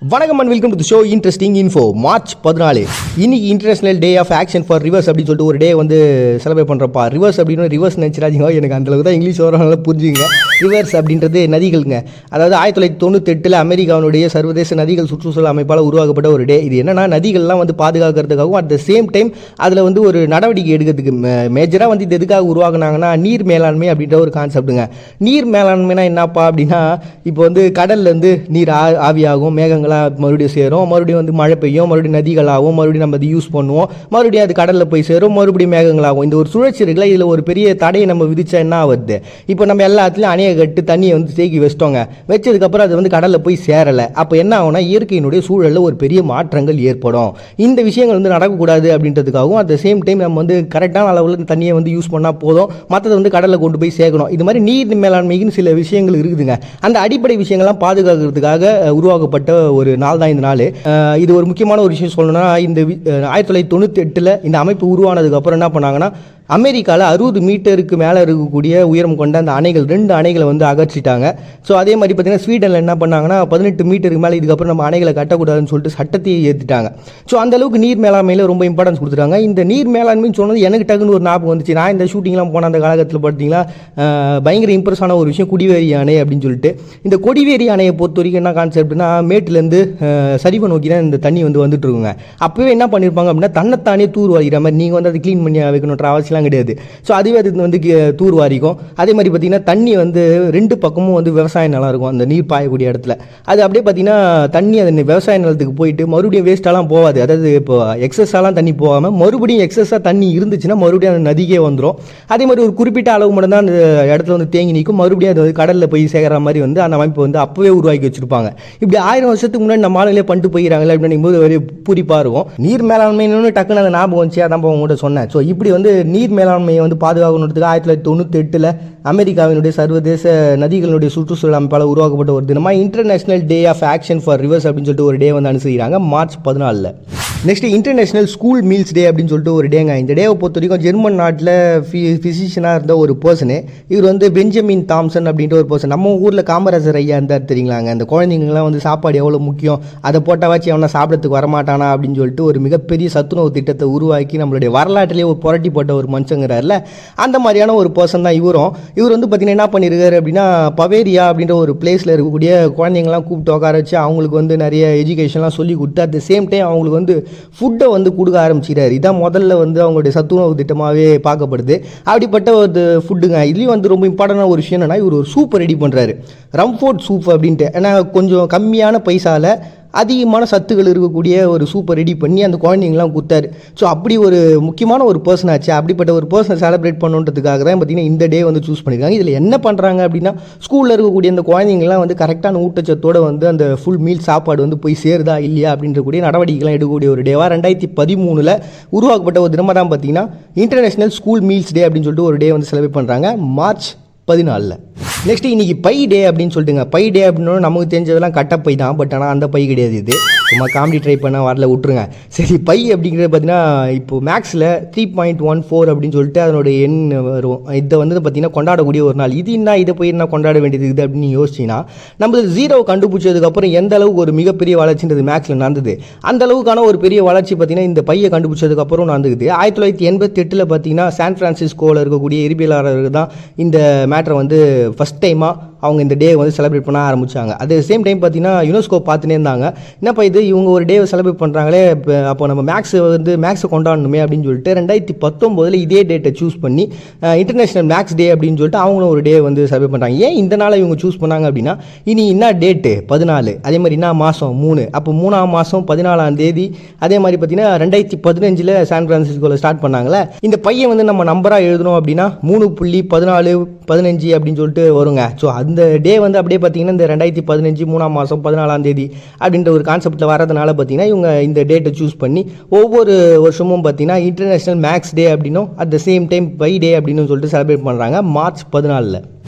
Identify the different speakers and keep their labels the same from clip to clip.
Speaker 1: வணக்கம் and welcome to the show interesting info. March 14 இன்னைக்கு international day of action for rivers அப்படின்னு சொல்லிட்டு ஒரு டே வந்து செலிப்ரேட் பண்ணுறப்பா. ரிவர்ஸ் அப்படின்னு ரிவர்ஸ் நினச்சிடாதீங்க, எனக்கு அந்தளவுக்கு தான் இங்கிலீஷ் வரனால புரிஞ்சுங்க. ரிவர்ஸ் அப்படின்றது நதிகள்ங்க. அதாவது 1998 அமெரிக்காவுடைய சர்வதேச நதிகள் சுற்றுச்சூழல் அமைப்பால் உருவாக்கப்பட்ட ஒரு டே. இது என்னன்னா நதிகள்லாம் வந்து பாதுகாக்கிறதுக்காகவும் அட் த சேம் டைம் அதில் வந்து ஒரு நடவடிக்கை எடுக்கிறதுக்கு மேஜராக வந்து இது எதுக்காக உருவாக்குனாங்கன்னா நீர் மேலாண்மை அப்படின்ற ஒரு கான்செப்ட்டுங்க. நீர் மேலாண்மைனா என்னப்பா அப்படின்னா, இப்போ வந்து கடல்லேருந்து நீர் ஆவியாகும், மேகங்கள் மறுபடியும் சேரும், மறுபடியும் வந்து மழை பெய்யும், மறுபடியும் நதிகளாகும், மறுபடியும் நம்ம அதை யூஸ் பண்ணுவோம், மறுபடியும் அது கடலில் போய் சேரும், மறுபடியும் மேகங்களாகும். இந்த ஒரு சுழற்சி இருக்குல்ல, இதில் ஒரு பெரிய தடையை நம்ம விதிச்சா என்ன ஆகுது? இப்போ நம்ம எல்லாத்துலேயும் அணையை கட்டு தண்ணியை வந்து தேக்கி வச்சிட்டோங்க. வச்சதுக்கப்புறம் அது வந்து கடலில் போய் சேரலை. அப்போ என்ன ஆகும்னா இயற்கையினுடைய சூழலில் ஒரு பெரிய மாற்றங்கள் ஏற்படும். இந்த விஷயங்கள் வந்து நடக்கக்கூடாது அப்படின்றதுக்காகவும் அட் த சேம் டைம் நம்ம வந்து கரெக்டான அளவில் தண்ணியை வந்து யூஸ் பண்ணால் போதும், மற்றதை வந்து கடலில் கொண்டு போய் சேர்க்கணும். இது மாதிரி நீர் மேலாண்மைக்குன்னு சில விஷயங்கள் இருக்குதுங்க. அந்த அடிப்படை விஷயங்கள்லாம் பாதுகாக்கிறதுக்காக உருவாக்கப்பட்ட ஒரு நாள் தான் இந்த நாள். இது ஒரு முக்கியமான ஒரு விஷயம் சொல்லணும்னா, இந்த 1998 இந்த அமைப்பு உருவானதுக்கு அப்புறம் என்ன பண்ணாங்கன்னா, அமெரிக்காவில் 60 மீட்டருக்கு மேலே இருக்கக்கூடிய உயரம் கொண்ட அந்த அணைகள் 2 அணைகளை வந்து அகற்றிட்டாங்க. ஸோ அதே மாதிரி பார்த்தீங்கன்னா ஸ்வீடனில் என்ன பண்ணாங்கன்னா 18 மீட்டருக்கு மேலே இதுக்கப்புறம் நம்ம அணைகளை கட்டக்கூடாதுன்னு சொல்லிட்டு சட்டத்தையே ஏற்றிட்டாங்க. ஸோ அந்தளவுக்கு நீர் மேலாண்மையில் ரொம்ப இம்பார்ட்டன்ஸ் கொடுத்துட்டாங்க. இந்த நீர் மேலாண்மைன்னு சொன்னது எனக்கு டக்குன்னு ஒரு ஞாபகம் வந்துச்சு. நான் இந்த ஷூட்டிங்லாம் போன அந்த காலகட்டத்தில் பார்த்தீங்கன்னா பயங்கர இம்ப்ரெஸ் ஆன ஒரு விஷயம் கொடிவேரி அணை அப்படின்னு சொல்லிட்டு. இந்த கொடிவேரி அணையை பொறுத்த வரைக்கும் என்ன கான்செப்ட்னா, மேட்டிலேருந்து சரிவை நோக்கி தான் இந்த தண்ணி வந்து வந்துட்டு இருக்குங்க. அப்போவே என்ன பண்ணியிருப்பாங்க அப்படின்னா, தன்னைத்தானே தூர் வாரிக்கிற மாதிரி நீங்கள் வந்து அதை க்ளீன் பண்ணி வைக்கணுன்ற அவசியம் கிடையாது. ஸோ அதுவே அது வந்து தூர் வாரிக்கும். அதே மாதிரி பார்த்தீங்கன்னா தண்ணி வந்து 2 பக்கமும் வந்து விவசாய நிலம் இருக்கும் அந்த நீர் பாயக்கூடிய இடத்துல. அது அப்படியே பார்த்தீங்கன்னா தண்ணி அந்த விவசாய நிலத்துக்கு போயிட்டு மறுபடியும் வேஸ்ட்டாலாம் போகாது. அதாவது இப்போ எக்ஸஸாலாம் தண்ணி போகாமல் மறுபடியும் எக்ஸஸாக தண்ணி இருந்துச்சுன்னா மறுபடியும் அந்த நதிக்கே வந்துடும். அதே மாதிரி ஒரு குறிப்பிட்ட அளவு மட்டும் தான் அந்த இடத்துல வந்து தேங்கி நிற்கும், மறுபடியும் அது வந்து கடலில் போய் சேர்கிற மாதிரி வந்து அந்த அமைப்பு வந்து அப்போவே உருவாக்கி வச்சிருப்பாங்க. இப்படி 1000 வருஷத்துக்கு முன்னாடி நம்ம ஆளுங்களே பண்ணிட்டு போயிடறாங்களே அப்படின்னு போது ஒரு பூரிப்பாக இருக்கும். நீர் மேலாண்மைன்னு டக்குன்னு அந்த ஞாபகம் வந்துச்சு, அதான் உங்கள்கிட்ட சொன்னேன். ஸோ இப்படி வந்து நீர் மேலாண்மையை வந்து பாதுகாக்கணுன்றதுக்கு 1998 அமெரிக்காவினுடைய சர்வதேச நதிகளுடைய சுற்றுச்சூழல் அமைப்பால் உருவாக்கப்பட்ட ஒரு தினமாக international day of action for rivers அப்படின்னு சொல்லிட்டு ஒரு டே வந்து அனுசரிக்கிறாங்க March 14. Next international school meals day அப்படின்னு சொல்லிட்டு ஒரு டேங்க. இந்த டேவை பொறுத்த வரைக்கும் ஜெர்மன் நாட்டில் ஃபிசிஷியனாக இருந்த ஒரு பர்சனு, இவர் வந்து பெஞ்சமின் தாம்சன் அப்படின்ற ஒரு பர்சன். நம்ம ஊரில் காமராஜர் ஐயா இருந்தார் தெரியுங்களாங்க. அந்த குழந்தைங்களாம் வந்து சாப்பாடு எவ்வளோ முக்கியம், அதை போட்டாவாச்சு அவனை சாப்பிட்றதுக்கு வரமாட்டானா அப்படின்னு சொல்லிட்டு ஒரு மிகப்பெரிய சத்துணவு திட்டத்தை உருவாக்கி நம்மளுடைய வரலாற்றிலே ஒரு புரட்டி போட்ட ஒரு மனுஷங்கிறார்ல, அந்த மாதிரியான ஒரு பர்சன் தான் இவரும். இவர் வந்து பார்த்தீங்கன்னா என்ன பண்ணியிருக்காரு அப்படின்னா, பவேரியா அப்படின்ற ஒரு பிளேஸில் இருக்கக்கூடிய குழந்தைங்களாம் கூப்பிட்டு உட்கார வச்சு அவங்களுக்கு வந்து நிறைய எஜுகேஷன்லாம் சொல்லி கொடுத்து அட் த சேம் டைம் அவங்களுக்கு வந்து ஃபுட்டை வந்து கொடுக்க ஆரம்பிச்சிட்டாரு. இதான் முதல்ல வந்து அவங்களுடைய சத்துணவு திட்டமாகவே பார்க்கப்படுது. அப்படிப்பட்ட ஒரு ஃபுட்டுங்க. இதுலேயும் வந்து ரொம்ப இம்பார்ட்டண்டான ஒரு விஷயம் என்னன்னா, இவர் ஒரு சூப் ரெடி பண்ணுறாரு, ரம்ஃபோர்ட் சூப் அப்படின்ட்டு. ஏன்னா கொஞ்சம் கம்மியான பைசாவில் அதிகமான சத்துக்கள் இருக்கக்கூடிய ஒரு சூப்பை ரெடி பண்ணி அந்த குழந்தைங்களாம் கொடுத்தாரு. ஸோ அப்படி ஒரு முக்கியமான ஒரு பர்சன் ஆச்சு. அப்படிப்பட்ட ஒரு பர்சனை செலிப்ரேட் பண்ணுன்றதுக்காக தான் பார்த்தீங்கன்னா இந்த டே வந்து சூஸ் பண்ணியிருக்காங்க. இதில் என்ன பண்ணுறாங்க அப்படின்னா, ஸ்கூலில் இருக்கக்கூடிய அந்த குழந்தைங்கள்லாம் வந்து கரெக்டான ஊட்டச்சத்தோடு வந்து அந்த ஃபுல் மீல் சாப்பாடு வந்து போய் சேருதா இல்லையா அப்படின்றக்கூடிய நடவடிக்கைலாம் எடுக்கக்கூடிய ஒரு டேவாக 2013 உருவாக்கப்பட்ட ஒரு தினமாக தான் பார்த்தீங்கன்னா இன்டர்நேஷனல் ஸ்கூல் மீல்ஸ் டே அப்படின்னு சொல்லிட்டு ஒரு டே வந்து செலிப்ரேட் பண்ணுறாங்க மார்ச் 14. நெக்ஸ்ட் இன்றைக்கி பை டே அப்படின்னு சொல்லிட்டுங்க. பை டே அப்படின்னா நமக்கு தெரிஞ்சதெல்லாம் கட்டப்பை தான், பட் ஆனால் அந்த பை கிடையாது. இது சும்மா காமெடி ட்ரை பண்ண வரல, விட்டுருங்க. சரி, பை அப்படிங்கிறது பார்த்தீங்கன்னா இப்போது மேக்ஸில் 3.14 அப்படின்னு சொல்லிட்டு அதனுடைய எண் வரும். இதை வந்து பார்த்திங்கன்னா கொண்டாடக்கூடிய ஒரு நாள். இது என்ன, இதை போய் என்ன கொண்டாட வேண்டியது இது அப்படின்னு யோசிச்சிங்கன்னா, நம்ம 0 கண்டுபிடிச்சதுக்கப்புறம் எந்த அளவுக்கு ஒரு மிகப்பெரிய வளர்ச்சின்றது மேக்ஸில் நடந்தது, அந்த அளவுக்கான ஒரு பெரிய வளர்ச்சி பார்த்திங்கன்னா இந்த பையை கண்டுபிடிச்சதுக்கப்புறம் நடந்துக்குது. 1988 பார்த்திங்கன்னா சான் ஃப்ரான்சிஸ்கோவில் இருக்கக்கூடிய எரிபியலாளர்கள் தான் இந்த மேட்டரை வந்து ஃபஸ்ட் டைமாக அவங்க இந்த டே வந்து செலிப்ரேட் பண்ண ஆரம்பித்தாங்க. அட் சேம் டைம் பார்த்தீங்கன்னா யுனெஸ்கோ பார்த்துனே இருந்தாங்க, என்னப்பா இது இவங்க ஒரு டேவை செலிப்ரேட் பண்ணுறாங்களே, அப்போ நம்ம மேக்ஸை கொண்டாடணுமே அப்படின்னு சொல்லிட்டு 2019 இதே டேட்டை சூஸ் பண்ணி இன்டர்நேஷனல் மேக்ஸ் டே அப்படின்னு சொல்லிட்டு அவங்களும் ஒரு டே வந்து செலிப்ரேட் பண்ணுறாங்க. ஏன் இந்த நாளை இவங்க சூஸ் பண்ணாங்க அப்படின்னா, இனி என்ன டேட்டு 14, அதே மாதிரி என்ன மாதம் 3, அப்போ 3ஆம் மாதம் 14ஆம் தேதி. அதே மாதிரி பார்த்தீங்கன்னா 2015 சான் ஃப்ரான்சிஸ்கோவில் ஸ்டார்ட் பண்ணாங்களே. இந்த பையன் வந்து நம்ம நம்பராக எழுதணும் அப்படின்னா 3.1415 அப்படின்னு சொல்லிட்டு வருங்க. ஸோ அந்த டே வந்து அப்படியே பார்த்தீங்கன்னா இந்த 2015 3ஆம் மாதம் 14ஆம் தேதி அப்படின்ற ஒரு கான்செப்டில் வரதுனால பார்த்தீங்கன்னா இவங்க இந்த டேட்டை சூஸ் பண்ணி ஒவ்வொரு வருஷமும் பார்த்தீங்கன்னா இன்டர்நேஷனல் மேக்ஸ் டே அப்படின்னும் at the same time pi day அப்படின்னு சொல்லிட்டு செலிப்ரேட் பண்ணுறாங்க March 14.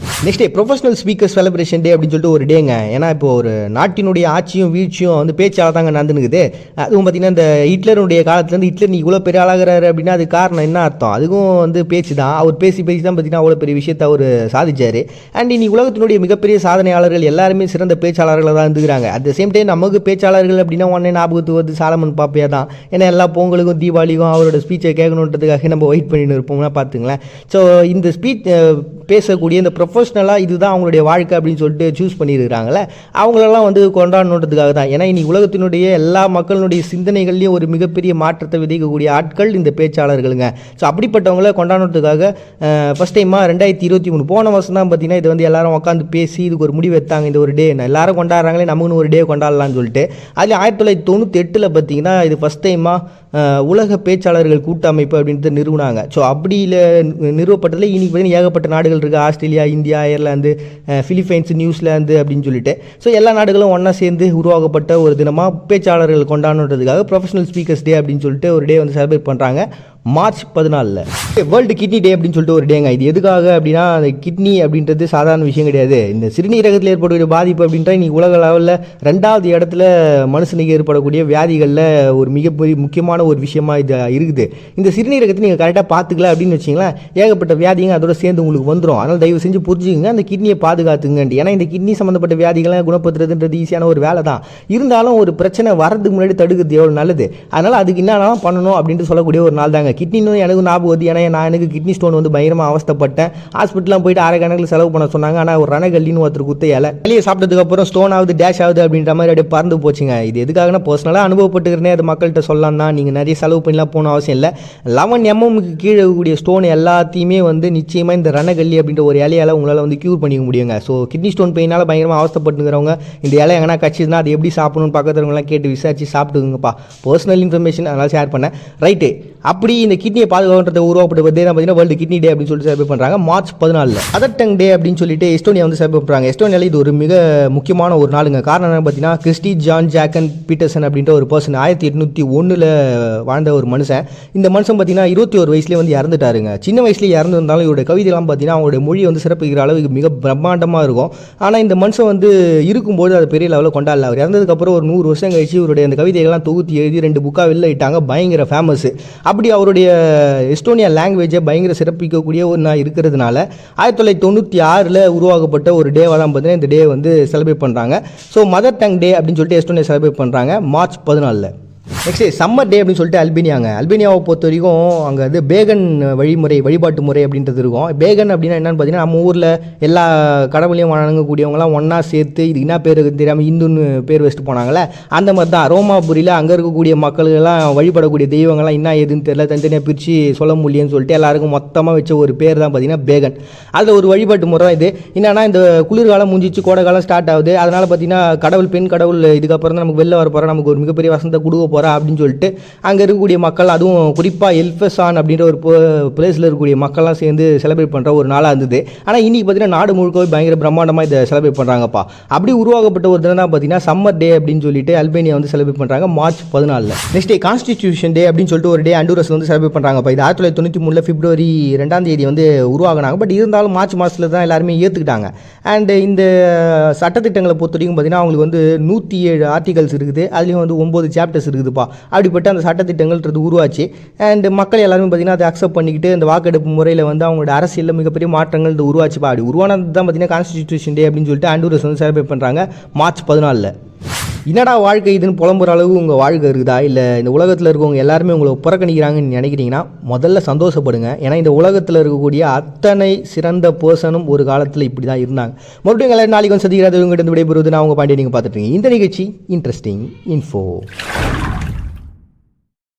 Speaker 1: Next day professional speaker celebration day அப்படின்னு சொல்லிட்டு ஒரு டேங்க. ஏன்னா இப்போ ஒரு நாட்டினுடைய ஆட்சியும் வீழ்ச்சியும் வந்து பேச்சால் தாங்க நடந்துனுக்குது. அதுவும் பார்த்தீங்கன்னா இந்த ஹிட்லருடைய காலத்துலேருந்து ஹிட்லர் நீ இவ்வளோ பெரிய ஆளாகிறாரு அப்படின்னா அது காரணம் என்ன அர்த்தம்? அதுக்கும் வந்து பேச்சு தான். அவர் பேசி தான் பார்த்தீங்கன்னா அவ்வளோ பெரிய விஷயத்தை அவர் சாதிச்சார். அண்ட் இன்னைக்கு உலகத்தினுடைய மிகப்பெரிய சாதனையாளர்கள் எல்லாருமே சிறந்த பேச்சாளர்களாக தான் இருந்துக்கிறாங்க. அட் த சேம் டைம் நமக்கு பேச்சாளர்கள் அப்படின்னா உடனே ஞாபகத்துக்கு வந்து சாலமன் பாப்பையா தான். ஏன்னா எல்லா பொங்கலுக்கும் தீபாவளிக்கும் அவரோட ஸ்பீச்சை கேட்கணுன்றதுக்காக நம்ம வெயிட் பண்ணிட்டு இருப்போம்னா பார்த்துங்களேன். ஸோ இந்த ஸ்பீச் பேசக்கூடிய இந்த ப்ரொஃபஷ்னலாக இதுதான் அவங்களுடைய வாழ்க்கை அப்படின்னு சொல்லிட்டு சூஸ் பண்ணியிருக்கிறாங்களே, அவங்களெல்லாம் வந்து கொண்டாடணுன்றதுக்காக தான். ஏன்னா இன்னைக்கு உலகத்தினுடைய எல்லா மக்களினுடைய சிந்தனைகள்லையும் ஒரு மிகப்பெரிய மாற்றத்தை விதைக்கக்கூடிய ஆட்கள் இந்த பேச்சாளர்களுங்க. ஸோ அப்படிப்பட்டவங்கள கொண்டாடுறதுக்காக ஃபஸ்ட் டைமாக 2023 போன வருஷம் தான் பார்த்தீங்கன்னா இது வந்து எல்லாரும் உட்காந்து பேசி இதுக்கு ஒரு முடிவு எடுத்தாங்க. இந்த ஒரு டே எல்லாரும் கொண்டாடுறாங்களே, நமக்குன்னு ஒரு டே கொண்டாடலாம்னு சொல்லிட்டு. அதில் 1998 பார்த்தீங்கன்னா இது ஃபஸ்ட் டைமாக உலக பேச்சாளர்கள் கூட்டமைப்பு அப்படின்ட்டு நிறுவனாங்க. ஸோ அப்படி நிறுவப்பட்டதில் இன்றைக்கி பார்த்தீங்கன்னா ஏகப்பட்ட நாடுகள் இருக்குது. Australia, India, Ireland, Philippines, New Zealand அப்படின்னு சொல்லிட்டு. ஸோ எல்லா நாடுகளும் ஒன்றா சேர்ந்து உருவாக்கப்பட்ட ஒரு தினமாக பேச்சாளர்கள் கொண்டாடுறதுக்காக ப்ரொஃபஷனல் ஸ்பீக்கர்ஸ் டே அப்படின்னு சொல்லிட்டு ஒரு டே வந்து செலிப்ரேட் பண்ணுறாங்க மார்ச் 14. வேர்ல்டு கிட்னி டே அப்படின்னு சொல்லிட்டு ஒரு டேங்க. இது எதுக்காக அப்படின்னா அந்த கிட்னி அப்படின்றது சாதாரண விஷயம் கிடையாது. இந்த சிறுநீரகத்தில் ஏற்படக்கூடிய பாதிப்பு அப்படின்ற இன்னைக்கு உலக லெவலில் 2வது இடத்துல மனுஷனுக்கு ஏற்படக்கூடிய வியாதிகளில் ஒரு மிகப்பெரிய முக்கியமான ஒரு விஷயமா இது இருக்குது. இந்த சிறுநீரகத்தை நீங்கள் கரெக்டாக பார்த்துக்கல அப்படின்னு வச்சிங்களேன், ஏகப்பட்ட வியாதிங்க அதோட சேர்ந்து உங்களுக்கு வந்துடும். அதனால் தயவு செஞ்சு புரிஞ்சுங்க, அந்த கிட்னியை பாதுகாத்துங்கன்ட்டு. ஏன்னா இந்த கிட்னி சம்மந்தப்பட்ட வியாதிகளை குணப்படுத்துறதுன்றது ஈஸியான ஒரு வேலை தான். இருந்தாலும் ஒரு பிரச்சனை வரதுக்கு முன்னாடி தடுக்கிறது எவ்வளோ நல்லது. அதனால் அதுக்கு என்னெல்லாம் பண்ணணும் அப்படின்ட்டு சொல்லக்கூடிய ஒரு நாள் தாங்க கிட்னி நோய். எனக்கு ஞாபகம் வருது. ஏன்னா எனக்கு கிட்னி ஸ்டோன் வந்து பயங்கரமாக அவஸ்தப்பட்டேன். ஹாஸ்பிட்டலாம் போயிட்டு அரைக்கணக்கில் செலவு பண்ண சொன்னாங்க. ஆனால் ஒரு ரணகல்லின்னு ஒருத்தர் குத்த இலையை சாப்பிட்டதுக்கு அப்புறம் ஸ்டோன் ஆகுது, டேஷ் ஆகுது அப்படின்ற மாதிரி அப்படியே பறந்து போச்சுங்க. இது எதுக்காகனா பர்சனலாக அனுபவப்பட்டுக்கிறனே அது மக்கள்கிட்ட சொல்லலாம் தான். நீங்கள் நிறைய செலவு பண்ணலாம் போகணும் அவசியம் இல்லை. 11 mmக்கு கீழே இருக்கக்கூடிய ஸ்டோன் எல்லாத்தையுமே வந்து நிச்சயமாக இந்த ரணகல்லி அப்படின்ற ஒரு இலையால் உங்களால் வந்து க்யூர் பண்ணிக்க முடியுங்க. ஸோ கிட்னி ஸ்டோன் பெயினால் பயங்கரமாக அவஸ்தப்பட்டுக்கிறவங்க இந்த இலை எங்கன்னா கட்சிதுன்னா அது எப்படி சாப்பிடணும்னு பக்கத்துவங்களாம் கேட்டு விசாரிச்சு சாப்பிட்டுக்குங்கப்பா. பர்சனல் இன்ஃபர்மேஷன் அதனால் ஷேர் பண்ணேன். ரைட்டு. அப்படி இந்த கிட்னியை பாதுகாக்கிறத உருவாக்கப்பட்ட பற்றி தான் பார்த்தீங்கன்னா வேர்ல்டு கிட்னி டே அப்படின்னு சொல்லிட்டு செலிப்ரேட் பண்ணுறாங்க மார்ச் 14. மதர் டங் டே அப்படின்னு சொல்லிட்டு எஸ்டோனியா வந்து செலிப்ரேட் பண்ணுறாங்க. எஸ்டோனியாவில் இது ஒரு மிக முக்கியமான ஒரு நாளுங்க. காரணம் என்ன பார்த்தீங்கன்னா கிறிஸ்டி ஜான் ஜாக்கன் பீட்டர்சன் அப்படின்ற ஒரு பர்சன் 1801 வாழ்ந்த ஒரு மனுஷன். இந்த மனுஷன் பார்த்தீங்கன்னா 21 வயசுலேயே வந்து இறந்துட்டாருங்க. சின்ன வயசுலேயே இறந்துருந்தாலும் இவருடைய கவிதைலாம் பார்த்தீங்கன்னா அவங்களுடைய மொழியை வந்து சிறப்பிக்கிற அளவுக்கு மிக பிரம்மாண்டமாக இருக்கும். ஆனால் இந்த மனுஷன் வந்து இருக்கும்போது அது பெரிய லெவலில் கொண்டாடல. அவர் இறந்ததுக்கப்புறம் ஒரு 100 வருஷம் கழிச்சு இவருடைய அந்த கவிதைகள்லாம் தொகுத்தி எழுதி 2 புக்காக வெளில இட்டாங்க. பயங்கர ஃபேமஸ். அப்படி அவருடைய எஸ்டோனியா லாங்குவேஜை பயங்கர சிறப்பிக்கக்கூடிய ஒரு நாள் இருக்கிறதுனால 1996 உருவாக்கப்பட்ட ஒரு டேவாக தான் பார்த்தீங்கன்னா இந்த டே வந்து செலிப்ரேட் பண்ணுறாங்க. ஸோ மதர் டங் டே அப்படின்னு சொல்லிட்டு எஸ்டோனியா செலிப்ரேட் பண்ணுறாங்க மார்ச் 14. நெக்ஸ்ட் சம்மர் டே அப்படின்னு சொல்லிட்டு அல்பேனியாங்க. அல்பேனியாவை பொறுத்த வரைக்கும் அங்கே வந்து பேகன் வழிபாட்டு முறை அப்படின்றது இருக்கும். பேகன் அப்படின்னா என்னென்னு பார்த்தீங்கன்னா நம்ம ஊரில் எல்லா கடவுளையும் வணங்கக்கூடியவங்களாம் ஒன்றா சேர்த்து இது என்ன பேர் தெரியாமல் இந்துன்னு பேர் வச்சுட்டு போனாங்களே, அந்த மாதிரி தான் ரோமாபுரியில் அங்கே இருக்கக்கூடிய மக்கள்லாம் வழிபடக்கூடிய தெய்வங்கள்லாம் என்ன ஏதுன்னு தெரியல, தனித்தனியாக பிரித்து சொல்ல முடியலன்னு சொல்லிட்டு எல்லாருக்கும் மொத்தமாக வச்ச ஒரு பேர் தான் பார்த்தீங்கன்னா பேகன். அதில் ஒரு வழிபாட்டு முறை தான் இது. என்னன்னா இந்த குளிர்காலம் முடிஞ்சிச்சு, கோடை காலம் ஸ்டார்ட் ஆகுது. அதனால் பார்த்தீங்கன்னா கடவுள் பெண் கடவுள் இதுக்கப்புறம் தான் நமக்கு வெளில வர போகிறோம், நமக்கு ஒரு மிகப்பெரிய வசந்த கொடுக்க போகிறோம் அப்படின்னு சொல்லிட்டு அங்கே இருக்கக்கூடிய மக்கள், அதுவும் குறிப்பாக எல்ஃபசான் அப்படின்ற ஒரு பிளேஸில் இருக்கக்கூடிய மக்கள்லாம் சேர்ந்து செலிப்ரேட் பண்ணுற ஒரு நாளாக இருந்தது. ஆனால் இன்றைக்கி பார்த்தீங்கன்னா நாடு முழுக்கவே பயங்கர பிரம்மாண்டமாக இதை செலிப்ரேட் பண்ணுறாங்கப்பா. அப்படி உருவாக்கப்பட்ட ஒரு தினம் தான் பார்த்தீங்கன்னா சம்மர் டே அப்படின்னு சொல்லிட்டு அல்பேனியா வந்து செலிப்ரேட் பண்ணுறாங்க மார்ச் 14. நெக்ஸ்ட் டே கான்ஸ்டிடியூஷன் டே அப்படின்னு சொல்லிட்டு ஒரு டே ஹண்டுரஸ் வந்து செலிப்ரேட் பண்ணுறாங்கப்பா. இது 1993 பிப்ரவரி 2 வந்து உருவாகினாங்க. பட் இருந்தாலும் மார்ச் மாதத்தில் தான் எல்லாருமே ஏற்றுக்கிட்டாங்க. அண்ட் இந்த சட்டத்திட்டங்களை பொறுத்த வரைக்கும் பார்த்தீங்கன்னா அவங்களுக்கு வந்து 107 ஆர்டிகல்ஸ் இருக்குது. அதுலேயும் வந்து 9 சாப்டர்ஸ் இருக்குதுப்பா. அப்படிப்பட்ட அந்த சட்டத்திட்டங்கள்ன்றது உருவாச்சு. அண்ட் மக்கள் எல்லாருமே பார்த்தீங்கன்னா அதை அக்செப்ட் பண்ணிக்கிட்டு இந்த வாக்கெடுப்பு முறையில் வந்து அவங்களோட அரசியலில் மிகப்பெரிய மாற்றங்கள் உருவாச்சுப்பா. அப்படி உருவானது தான் பார்த்தீங்கன்னா கான்ஸ்டிடியூஷன் டே அப்படின்னு சொல்லிட்டு ஹண்டுரஸ் வந்து செலிப்ரேட் பண்ணுறாங்க மார்ச் 14. என்னடா வாழ்க்கை இதுன்னு புலம்புற அளவு உங்கள் வாழ்க்கை இருக்குதா, இல்லை இந்த உலகத்தில் இருக்கவங்க எல்லாருமே உங்களை புறக்கணிக்கிறாங்கன்னு நினைக்கிறீங்கன்னா முதல்ல சந்தோஷப்படுங்க. ஏன்னா இந்த உலகத்தில் இருக்கக்கூடிய அத்தனை சிறந்த பர்சனும் ஒரு காலத்தில் இப்படி தான் இருந்தாங்க. மறுபடியும் எல்லாரும் நாளைக்கு வந்து சந்திக்கிறது உங்கள்கிட்ட விடைபெறுவது நான் உங்கள் பாண்டியை நீங்கள் பார்த்துட்டு இருக்கீங்க. இந்த நிகழ்ச்சி இன்ட்ரெஸ்டிங் இன்ஃபோ.